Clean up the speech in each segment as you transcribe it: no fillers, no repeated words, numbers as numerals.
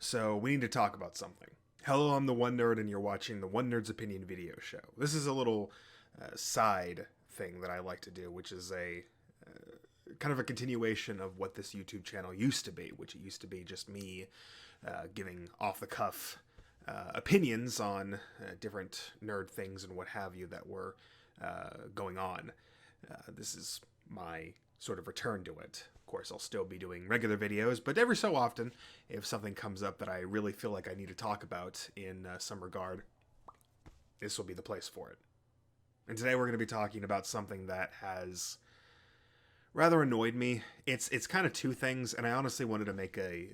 So we need to talk about something. Hello, I'm the One Nerd, and you're watching the One Nerd's Opinion video show. This is a little side thing that I like to do, which is a kind of a continuation of what this YouTube channel used to be, which it used to be just me giving off the cuff opinions on different nerd things and what have you that were going on. This is my sort of return to it. Of course, I'll still be doing regular videos, but every so often, if something comes up that I really feel like I need to talk about in some regard, this will be the place for it. And today we're going to be talking about something that has rather annoyed me. It's kind of two things, and I honestly wanted to make a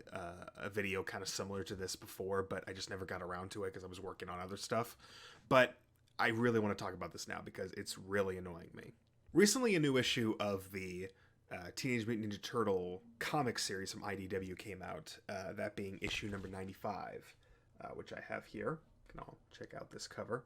video kind of similar to this before, but I just never got around to it because I was working on other stuff. But I really want to talk about this now because it's really annoying me. Recently, a new issue of the Teenage Mutant Ninja Turtle comic series from IDW came out, that being issue number 95, which I have here. You can all check out this cover.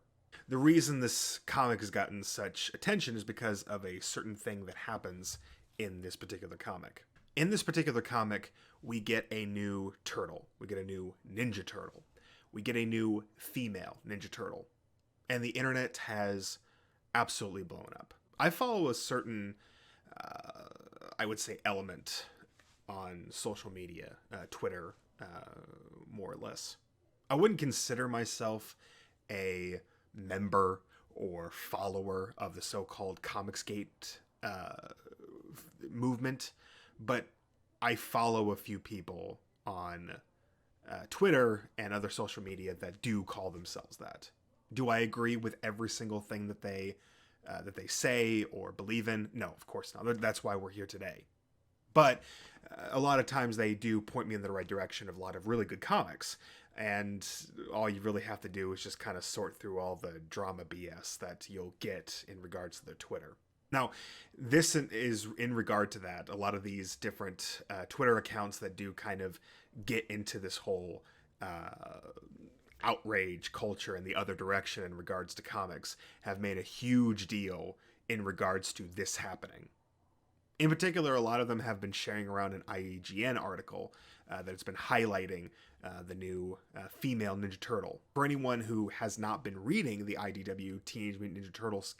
The reason this comic has gotten such attention is because of a certain thing that happens in this particular comic. In this particular comic, we get a new turtle. We get a new Ninja Turtle. We get a new female Ninja Turtle. And the internet has absolutely blown up. I follow a certain, I would say, element on social media, Twitter, more or less. I wouldn't consider myself a member or follower of the so-called Comicsgate movement, but I follow a few people on Twitter and other social media that do call themselves that. Do I agree with every single thing that they say or believe in? No, of course not. That's why we're here today. But a lot of times they do point me in the right direction of a lot of really good comics. And all you really have to do is just kind of sort through all the drama BS that you'll get in regards to their Twitter. Now, this is in regard to that. A lot of these different Twitter accounts that do kind of get into this whole outrage culture in the other direction in regards to comics have made a huge deal in regards to this happening. In particular, a lot of them have been sharing around an IGN article that it's been highlighting the new female Ninja Turtle. For anyone who has not been reading the IDW Teenage Mutant Ninja Turtles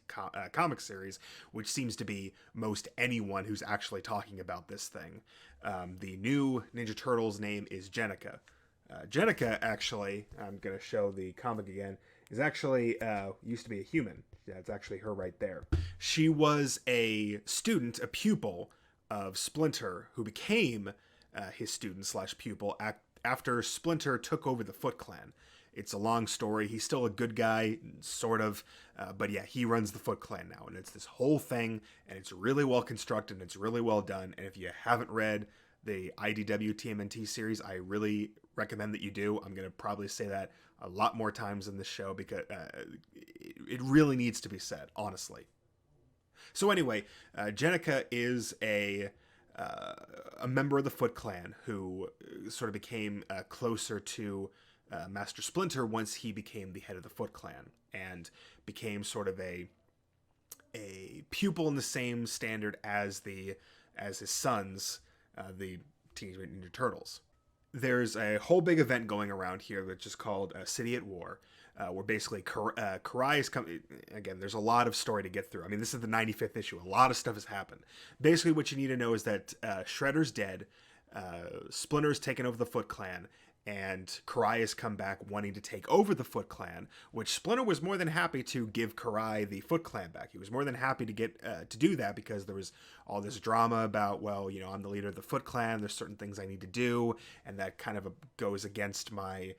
comic series, which seems to be most anyone who's actually talking about this thing, the new Ninja Turtle's name is Jennika. Jennika, actually, I'm going to show the comic again, is actually used to be a human. Yeah, it's actually her right there. She was a student, a pupil of Splinter, who became his student slash pupil after Splinter took over the Foot Clan. It's a long story. He's still a good guy, sort of, but yeah, he runs the Foot Clan now, and it's this whole thing, and it's really well constructed, and it's really well done, and if you haven't read the IDW TMNT series, I really recommend that you do. I'm going to probably say that a lot more times in this show because it really needs to be said, honestly. So anyway, Jennika is a member of the Foot Clan who sort of became closer to Master Splinter once he became the head of the Foot Clan and became sort of a pupil in the same standard as his sons, the Teenage Mutant Ninja Turtles. There's a whole big event going around here that's just called City at War, where basically Karai is coming. Again, there's a lot of story to get through. I mean, this is the 95th issue. A lot of stuff has happened. Basically, what you need to know is that Shredder's dead, Splinter's taken over the Foot Clan, and Karai has come back wanting to take over the Foot Clan, which Splinter was more than happy to give Karai the Foot Clan back. He was more than happy to get to do that because there was all this drama about, well, you know, I'm the leader of the Foot Clan, there's certain things I need to do, and that kind of goes against my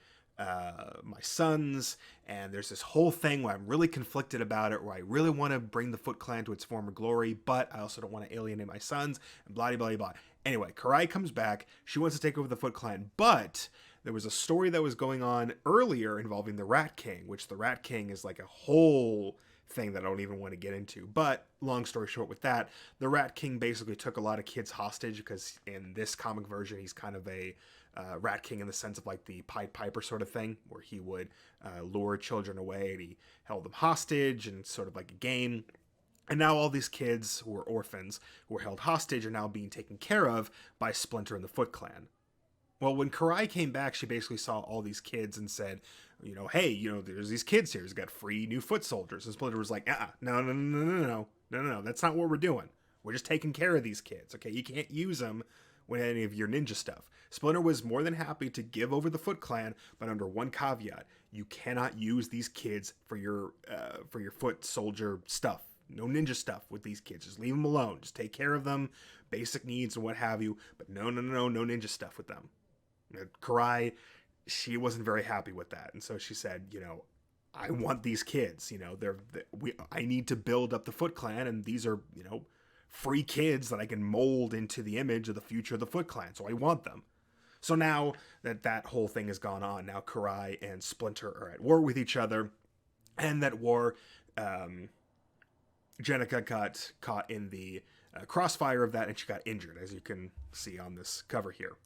sons, and there's this whole thing where I'm really conflicted about it, where I really want to bring the Foot Clan to its former glory, but I also don't want to alienate my sons, and blah, blah, blah. Anyway, Karai comes back, she wants to take over the Foot Clan, but there was a story that was going on earlier involving the Rat King, which the Rat King is like a whole thing that I don't even want to get into. But long story short with that, the Rat King basically took a lot of kids hostage because in this comic version, he's kind of a Rat King in the sense of like the Pied Piper sort of thing, where he would lure children away and he held them hostage and sort of like a game. And now all these kids who were orphans, who were held hostage, are now being taken care of by Splinter and the Foot Clan. Well, when Karai came back, she basically saw all these kids and said, hey, there's these kids here. He's got free new foot soldiers. And Splinter was like, no, no, no, no, no, no, no, no, that's not what we're doing. We're just taking care of these kids, okay? You can't use them with any of your ninja stuff. Splinter was more than happy to give over the Foot Clan, but under one caveat: you cannot use these kids for your foot soldier stuff. No ninja stuff with these kids. Just leave them alone. Just take care of them, basic needs and what have you. But no ninja stuff with them. Karai, she wasn't very happy with that, and so she said, I want these kids. I need to build up the Foot Clan, and these are, free kids that I can mold into the image of the future of the Foot Clan. So I want them. So now that whole thing has gone on, now Karai and Splinter are at war with each other, and that war, Jenica got caught in the crossfire of that, and she got injured, as you can see on this cover here.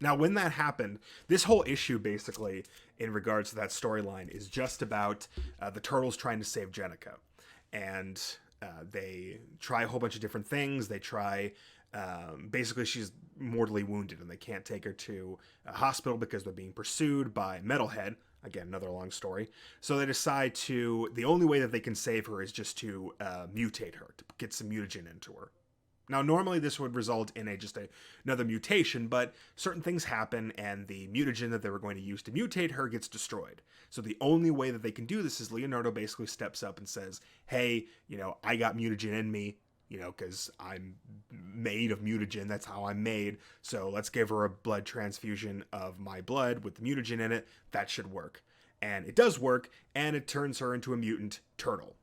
Now, when that happened, this whole issue, basically, in regards to that storyline, is just about the Turtles trying to save Jenica. And they try a whole bunch of different things. They try... basically, she's mortally wounded, and they can't take her to a hospital because they're being pursued by Metalhead. Again, another long story. So they decide the only way that they can save her is just to mutate her, to get some mutagen into her. Now, normally this would result in another mutation, but certain things happen, and the mutagen that they were going to use to mutate her gets destroyed. So the only way that they can do this is Leonardo basically steps up and says, hey, I got mutagen in me, because I'm made of mutagen. That's how I'm made. So let's give her a blood transfusion of my blood with the mutagen in it. That should work. And it does work, and it turns her into a mutant turtle.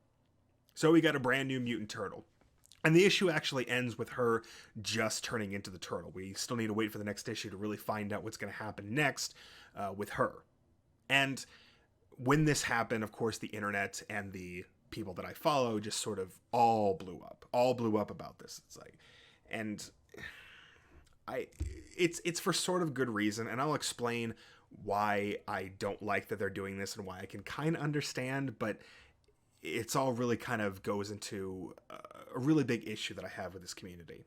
So we got a brand new mutant turtle. And the issue actually ends with her just turning into the turtle. We still need to wait for the next issue to really find out what's going to happen next with her. And when this happened, of course, the internet and the people that I follow just sort of all blew up about this. It's like, and it's for sort of good reason, and I'll explain why I don't like that they're doing this and why I can kind of understand, but it's all really kind of goes into a really big issue that I have with this community.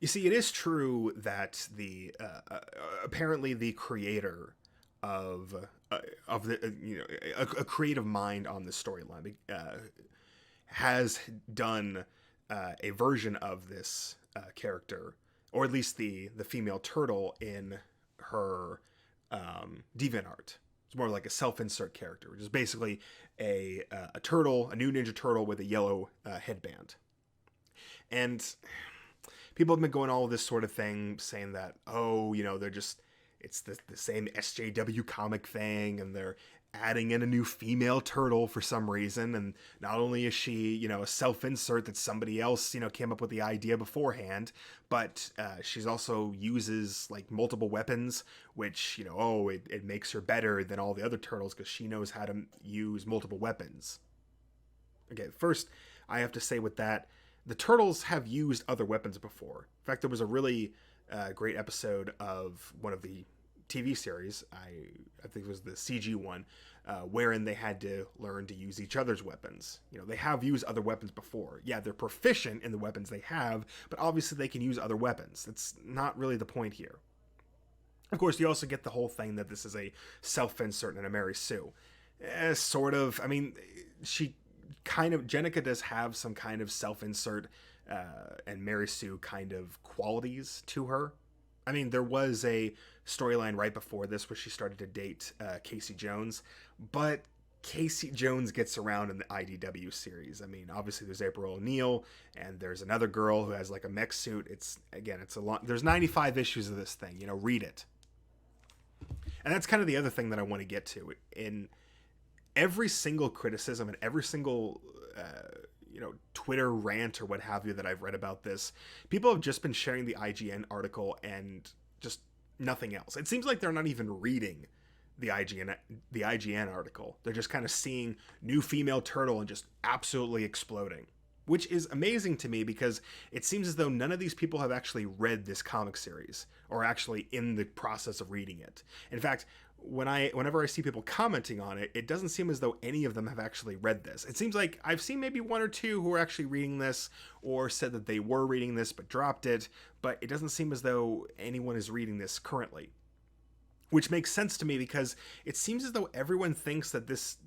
You see, it is true that the apparently the creator of the a creative mind on this storyline has done a version of this character, or at least the female turtle, in her DeviantArt. It's more like a self-insert character, which is basically a turtle, a new Ninja Turtle with a yellow headband. And people have been going all this sort of thing, saying that, they're just, it's the same SJW comic thing, and they're adding in a new female turtle for some reason. And not only is she, a self-insert that somebody else, came up with the idea beforehand, but she's also uses like multiple weapons, which, it makes her better than all the other turtles because she knows how to use multiple weapons. Okay, first, I have to say with that, the Turtles have used other weapons before. In fact, there was a really great episode of one of the TV series, I think it was the CG one, wherein they had to learn to use each other's weapons. They have used other weapons before. Yeah, they're proficient in the weapons they have, but obviously they can use other weapons. That's not really the point here. Of course, you also get the whole thing that this is a self-insert and a Mary Sue. Sort of. I mean, Jenica does have some kind of self-insert and Mary Sue kind of qualities to her. I mean, there was a storyline right before this where she started to date Casey Jones, but Casey Jones gets around in the IDW series. I mean, obviously there's April O'Neil, and there's another girl who has like a mech suit. It's a long, there's 95 issues of this thing, read it. And that's kind of the other thing that I want to get to. In every single criticism and every single Twitter rant or what have you that I've read about this, people have just been sharing the IGN article and just nothing else. It seems like they're not even reading the IGN article. They're just kind of seeing new female turtle and just absolutely exploding, which is amazing to me because it seems as though none of these people have actually read this comic series or actually in the process of reading it. In fact, whenever I see people commenting on it, it doesn't seem as though any of them have actually read this. It seems like I've seen maybe one or two who are actually reading this or said that they were reading this but dropped it, but it doesn't seem as though anyone is reading this currently. Which makes sense to me because it seems as though everyone thinks that this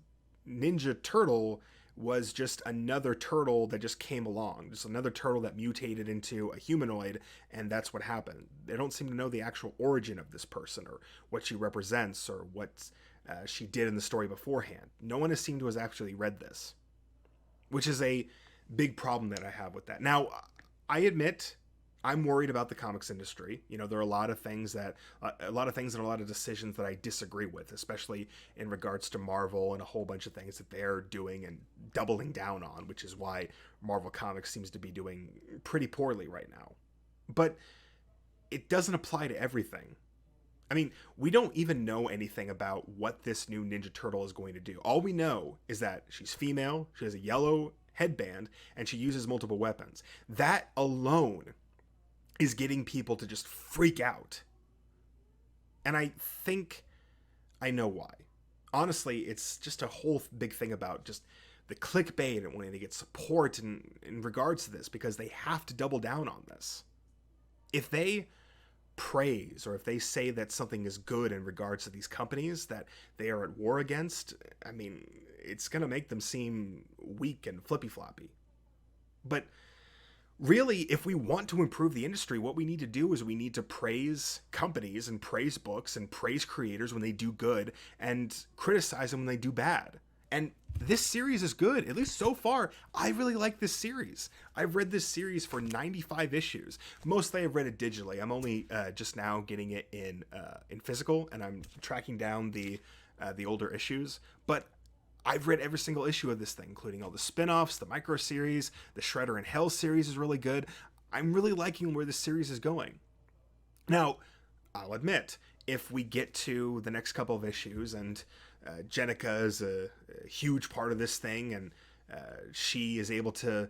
Ninja Turtle was just another turtle that just came along, just another turtle that mutated into a humanoid, and that's what happened. They don't seem to know the actual origin of this person or what she represents or what she did in the story beforehand. No one has seemed to have actually read this, which is a big problem that I have with that. Now, I admit I'm worried about the comics industry. You know, there are a lot of things and a lot of decisions that I disagree with, especially in regards to Marvel and a whole bunch of things that they're doing and doubling down on, which is why Marvel Comics seems to be doing pretty poorly right now. But it doesn't apply to everything. I mean, we don't even know anything about what this new Ninja Turtle is going to do. All we know is that she's female, she has a yellow headband, and she uses multiple weapons. That alone is getting people to just freak out. And I think I know why. Honestly, it's just a whole big thing about just the clickbait and wanting to get support in regards to this, because they have to double down on this. If they praise or if they say that something is good in regards to these companies that they are at war against, I mean, it's going to make them seem weak and flippy-floppy. But really, if we want to improve the industry, what we need to do is we need to praise companies and praise books and praise creators when they do good and criticize them when they do bad. And this series is good. At least so far, I really like this series. I've read this series for 95 issues. Mostly I've read it digitally. I'm only just now getting it in physical, and I'm tracking down the older issues. But I've read every single issue of this thing, including all the spin-offs, the micro series, the Shredder and Hell series is really good. I'm really liking where this series is going. Now, I'll admit, if we get to the next couple of issues and Jennika is a huge part of this thing, and she is able to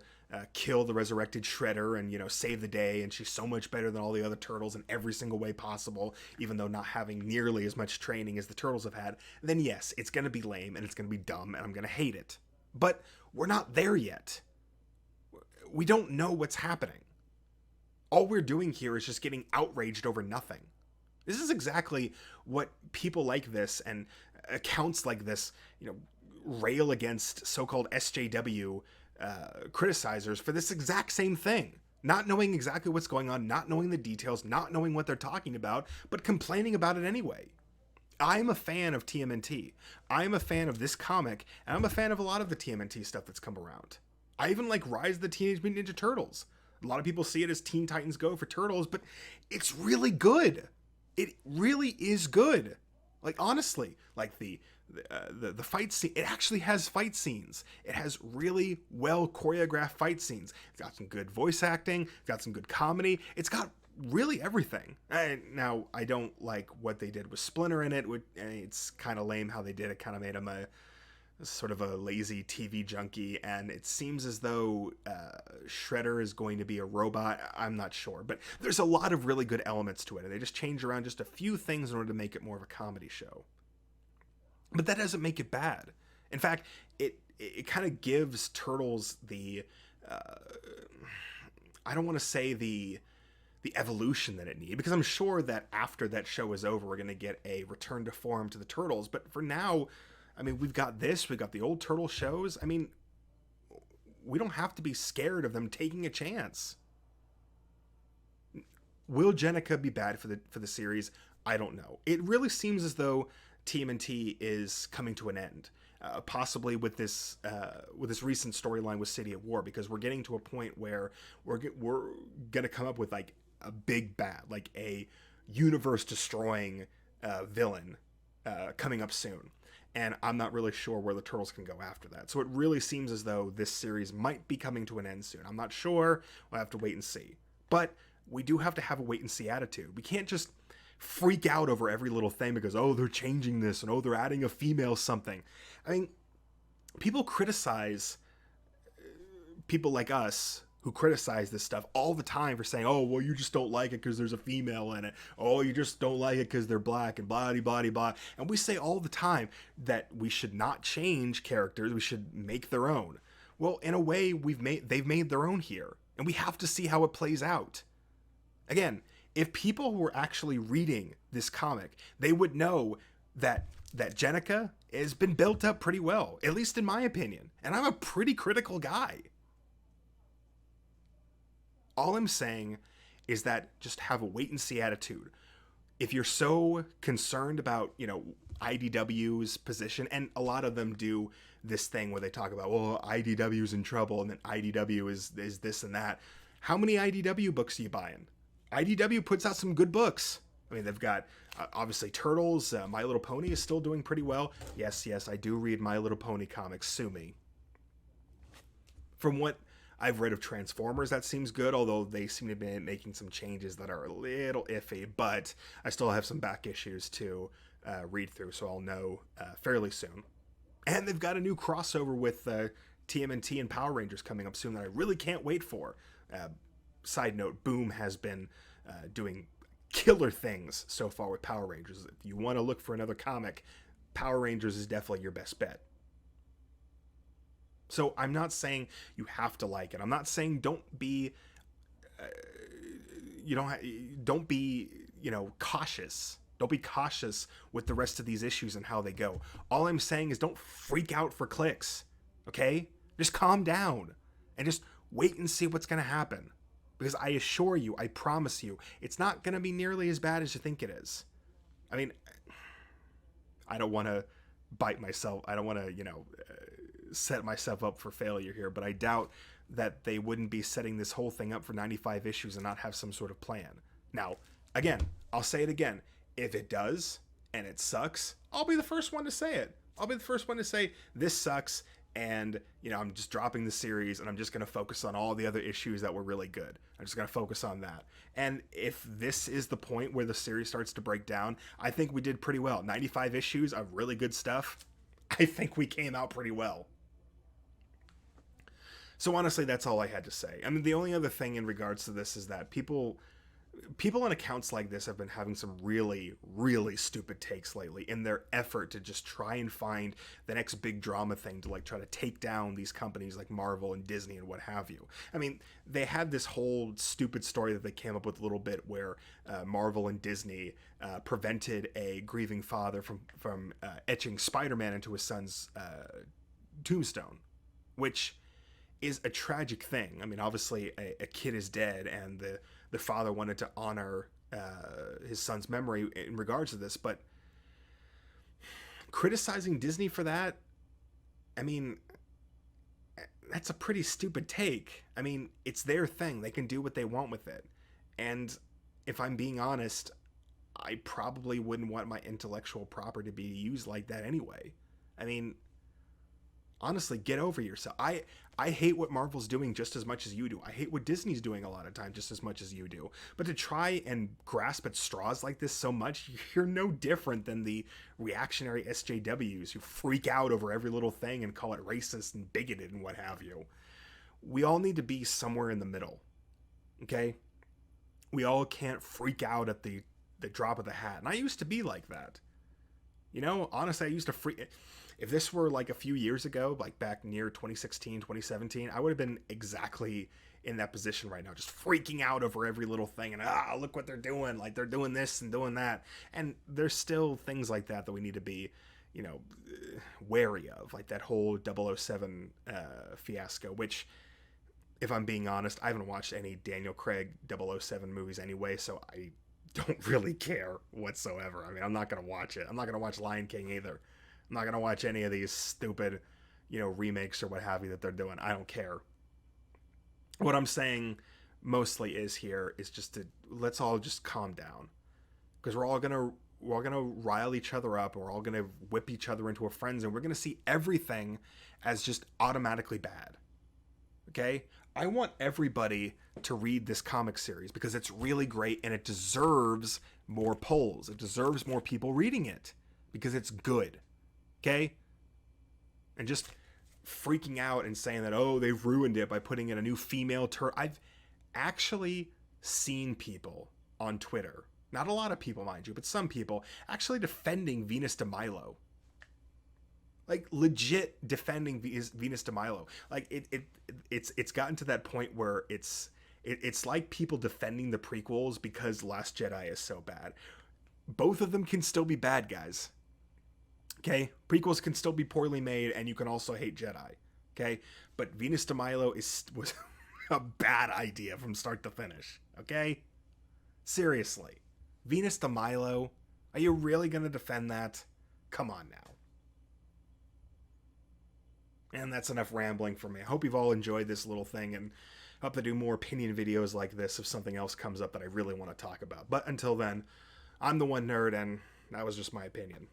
kill the resurrected Shredder and, you know, save the day, and she's so much better than all the other turtles in every single way possible, even though not having nearly as much training as the turtles have had, then yes, it's going to be lame and it's going to be dumb and I'm going to hate it. But we're not there yet. We don't know what's happening. All we're doing here is just getting outraged over nothing. This is exactly what people like this and accounts like this, you know, rail against so-called SJW criticizers for this exact same thing. Not knowing exactly what's going on, not knowing the details, not knowing what they're talking about, but complaining about it anyway. I'm a fan of TMNT. I'm a fan of this comic, and I'm a fan of a lot of the TMNT stuff that's come around. I even like Rise of the Teenage Mutant Ninja Turtles. A lot of people see it as Teen Titans Go for Turtles, but it's really good. It really is good. Like, honestly, like the fight scene, it actually has fight scenes. It has really well choreographed fight scenes. It's got some good voice acting. It's got some good comedy. It's got really everything. Now, I don't like what they did with Splinter in it. It's kind of lame how they did it. Kind of made him a sort of a lazy TV junkie, and it seems as though Shredder is going to be a robot. I'm not sure, but there's a lot of really good elements to it, and they just change around just a few things in order to make it more of a comedy show. But that doesn't make it bad. In fact, it kind of gives Turtles the I don't want to say the evolution that it needs, because I'm sure that after that show is over, we're going to get a return to form to the Turtles. But for now, I mean, we've got the old Turtle shows. I mean, we don't have to be scared of them taking a chance. Will Jennika be bad for the series? I don't know. It really seems as though TMNT is coming to an end, possibly with this recent storyline with City at War, because we're getting to a point where we're gonna come up with like a big bad, like a universe destroying villain coming up soon. And I'm not really sure where the Turtles can go after that. So it really seems as though this series might be coming to an end soon. I'm not sure. We'll have to wait and see. But we do have to have a wait and see attitude. We can't just freak out over every little thing because, oh, they're changing this and, oh, they're adding a female something. I mean, people criticize people like us who criticize this stuff all the time for saying, oh, well, you just don't like it because there's a female in it. Oh, you just don't like it because they're black and blah, blah, blah, blah. And we say all the time that we should not change characters. We should make their own. Well, in a way, they've made their own here. And we have to see how it plays out. Again, if people were actually reading this comic, they would know that Jennika has been built up pretty well, at least in my opinion. And I'm a pretty critical guy. All I'm saying is that just have a wait and see attitude. If you're so concerned about, IDW's position, and a lot of them do this thing where they talk about, well, IDW's in trouble, and then IDW is this and that. How many IDW books are you buying? IDW puts out some good books. I mean, they've got, obviously, Turtles. My Little Pony is still doing pretty well. Yes, I do read My Little Pony comics. Sue me. From what I've read of Transformers, that seems good, although they seem to be making some changes that are a little iffy, but I still have some back issues to read through, so I'll know fairly soon. And they've got a new crossover with TMNT and Power Rangers coming up soon that I really can't wait for. Side note, Boom has been doing killer things so far with Power Rangers. If you want to look for another comic, Power Rangers is definitely your best bet. So I'm not saying you have to like it. I'm not saying don't be cautious. Don't be cautious with the rest of these issues and how they go. All I'm saying is don't freak out for clicks. Okay? Just calm down and just wait and see what's going to happen. Because I assure you, I promise you, it's not going to be nearly as bad as you think it is. I mean, I don't want to bite myself. I don't want to, set myself up for failure here, but I doubt that they wouldn't be setting this whole thing up for 95 issues and not have some sort of plan. Now, again, I'll say it again. If it does, and it sucks, I'll be the first one to say it. I'll be the first one to say, this sucks, and, I'm just dropping the series, and I'm just going to focus on all the other issues that were really good. I'm just going to focus on that. And if this is the point where the series starts to break down, I think we did pretty well. 95 issues of really good stuff. I think we came out pretty well. So honestly, that's all I had to say. I mean, the only other thing in regards to this is that people on accounts like this have been having some really, really stupid takes lately in their effort to just try and find the next big drama thing to try to take down these companies like Marvel and Disney and what have you. I mean, they had this whole stupid story that they came up with a little bit where Marvel and Disney prevented a grieving father from etching Spider-Man into his son's tombstone, which is a tragic thing. I mean, obviously a kid is dead and the father wanted to honor his son's memory in regards to this, but criticizing Disney for that, I mean, that's a pretty stupid take. I mean, it's their thing. They can do what they want with it. And if I'm being honest, I probably wouldn't want my intellectual property to be used like that anyway. I mean, honestly, get over yourself. I hate what Marvel's doing just as much as you do. I hate what Disney's doing a lot of time just as much as you do. But to try and grasp at straws like this so much, you're no different than the reactionary SJWs who freak out over every little thing and call it racist and bigoted and what have you. We all need to be somewhere in the middle. Okay? We all can't freak out at the drop of the hat. And I used to be like that. Honestly, I used to freak. If this were like a few years ago, like back near 2016, 2017, I would have been exactly in that position right now, just freaking out over every little thing and, look what they're doing. Like they're doing this and doing that. And there's still things like that we need to be, wary of, like that whole 007 fiasco, which, if I'm being honest, I haven't watched any Daniel Craig 007 movies anyway, so I don't really care whatsoever. I mean, I'm not going to watch it. I'm not going to watch Lion King either. I'm not going to watch any of these stupid, remakes or what have you that they're doing. I don't care. What I'm saying mostly is just let's all just calm down. Because we're all going to rile each other up, and we're all going to whip each other into a frenzy, and we're going to see everything as just automatically bad. Okay? I want everybody to read this comic series because it's really great and it deserves more polls. It deserves more people reading it because it's good. Okay? And just freaking out and saying that, oh, they've ruined it by putting in a new female turtle. I've actually seen people on Twitter, not a lot of people, mind you, but some people actually defending Venus de Milo. Like legit defending Venus de Milo. Like it's gotten to that point where it's like people defending the prequels because Last Jedi is so bad. Both of them can still be bad, guys. Okay? Prequels can still be poorly made, and you can also hate Jedi. Okay? But Venus de Milo was a bad idea from start to finish. Okay? Seriously. Venus de Milo? Are you really going to defend that? Come on now. And that's enough rambling for me. I hope you've all enjoyed this little thing, and hope to do more opinion videos like this if something else comes up that I really want to talk about. But until then, I'm the one nerd, and that was just my opinion.